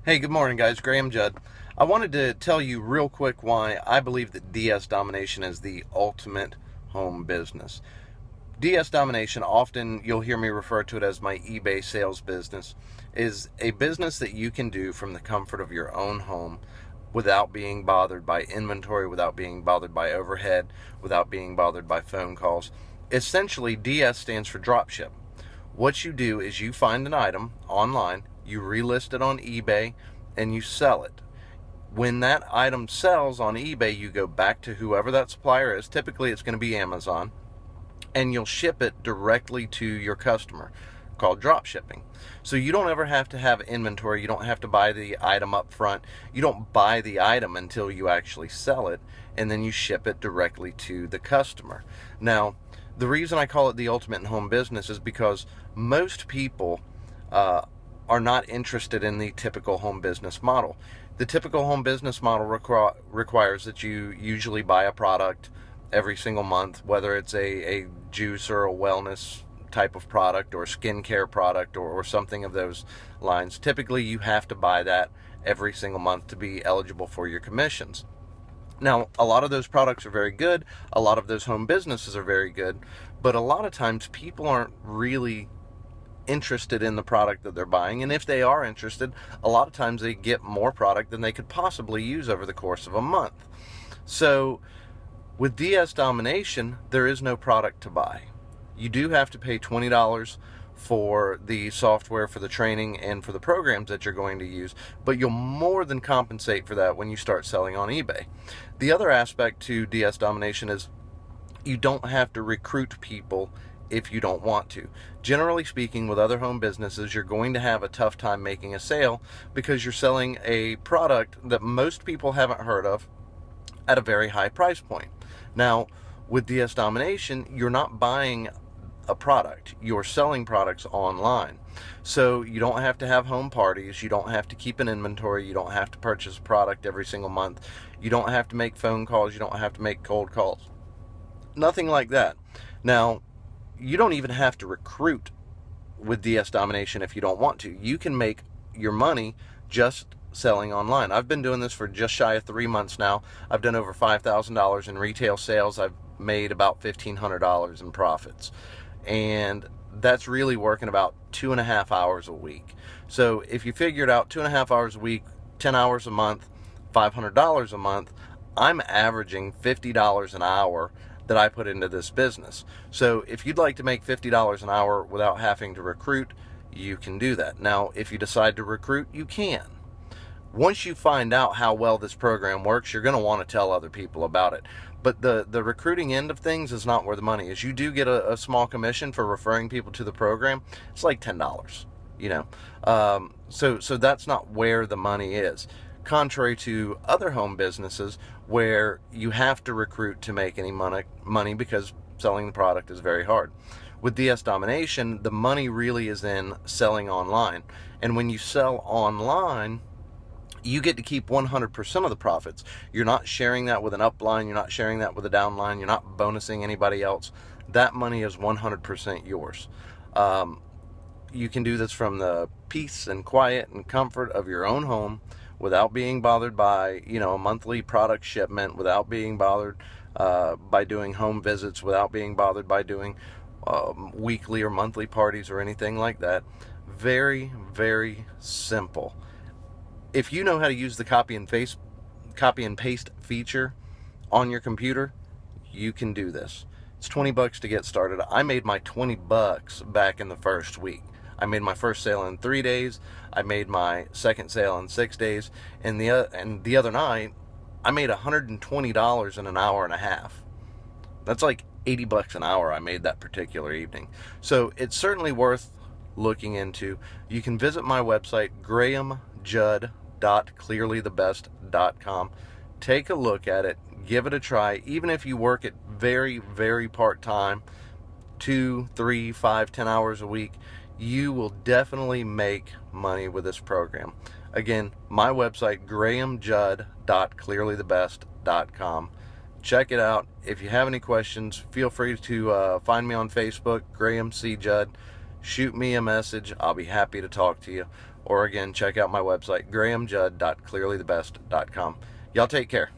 Hey, good morning, guys. Graham Judd. I wanted to tell you real quick why I believe that DS Domination is the ultimate home business. DS Domination, often you'll hear me refer to it as my eBay sales business, is a business that you can do from the comfort of your own home without being bothered by inventory, without being bothered by overhead, without being bothered by phone calls. Essentially, DS stands for dropship. What you do is you find an item online, you relist it on eBay, and you sell it. When that item sells on eBay, you go back to whoever that supplier is. Typically, it's going to be Amazon, and you'll ship it directly to your customer, called drop shipping. So you don't ever have to have inventory. You don't have to buy the item up front. You don't buy the item until you actually sell it, and then you ship it directly to the customer. Now, the reason I call it the ultimate in home business is because most people are not interested in the typical home business model. The typical home business model requires that you usually buy a product every single month, whether it's a juice or a wellness type of product or skincare product or something of those lines. Typically, you have to buy that every single month to be eligible for your commissions. Now, a lot of those products are very good. A lot of those home businesses are very good. But a lot of times people aren't really interested in the product that they're buying. And if they are interested, a lot of times they get more product than they could possibly use over the course of a month. So with DS Domination, there is no product to buy. You do have to pay $20 for the software, for the training, and for the programs that you're going to use, but you'll more than compensate for that when you start selling on eBay. The other aspect to DS Domination is you don't have to recruit people if you don't want to. Generally speaking, with other home businesses, you're going to have a tough time making a sale because you're selling a product that most people haven't heard of at a very high price point. Now, with DS Domination, you're not buying a product, you're selling products online. So you don't have to have home parties, you don't have to keep an inventory, you don't have to purchase a product every single month, you don't have to make phone calls, you don't have to make cold calls. Nothing like that. Now, you don't even have to recruit with DS Domination if you don't want to. You can make your money just selling online. I've been doing this for just shy of 3 months now. I've done over $5,000 in retail sales. I've made about $1,500 in profits. And that's really working about 2.5 hours a week. So if you figure it out, 2.5 hours a week, 10 hours a month, $500 a month, I'm averaging $50 an hour that I put into this business. So if you'd like to make $50 an hour without having to recruit, you can do that. Now, if you decide to recruit, you can. Once you find out how well this program works, you're going to want to tell other people about it. But the recruiting end of things is not where the money is. You do get a small commission for referring people to the program. It's like $10, you know. So that's not where the money is. Contrary to other home businesses where you have to recruit to make any money because selling the product is very hard. With DS Domination, the money really is in selling online. And when you sell online, you get to keep 100% of the profits. You're not sharing that with an upline. You're not sharing that with a downline. You're not bonusing anybody else. That money is 100% yours. You can do this from the peace and quiet and comfort of your own home without being bothered by, a monthly product shipment, without being bothered by doing home visits, without being bothered by doing weekly or monthly parties or anything like that. Very, very simple. If you know how to use the copy and paste feature on your computer, you can do this. It's $20 to get started. I made my $20 back in the first week. I made my first sale in 3 days. I made my second sale in 6 days. And the other night, I made $120 in an hour and a half. That's like $80 an hour I made that particular evening. So it's certainly worth looking into. You can visit my website, grahamjudd.clearlythebest.com. Take a look at it. Give it a try. Even if you work it very, very part-time, 2, 3, 5, 10 hours a week, you will definitely make money with this program. Again, my website, grahamjudd.clearlythebest.com. Check it out. If you have any questions, feel free to find me on Facebook, Graham C. Judd. Shoot me a message. I'll be happy to talk to you. or again, check out my website, grahamjudd.clearlythebest.com. Y'all take care.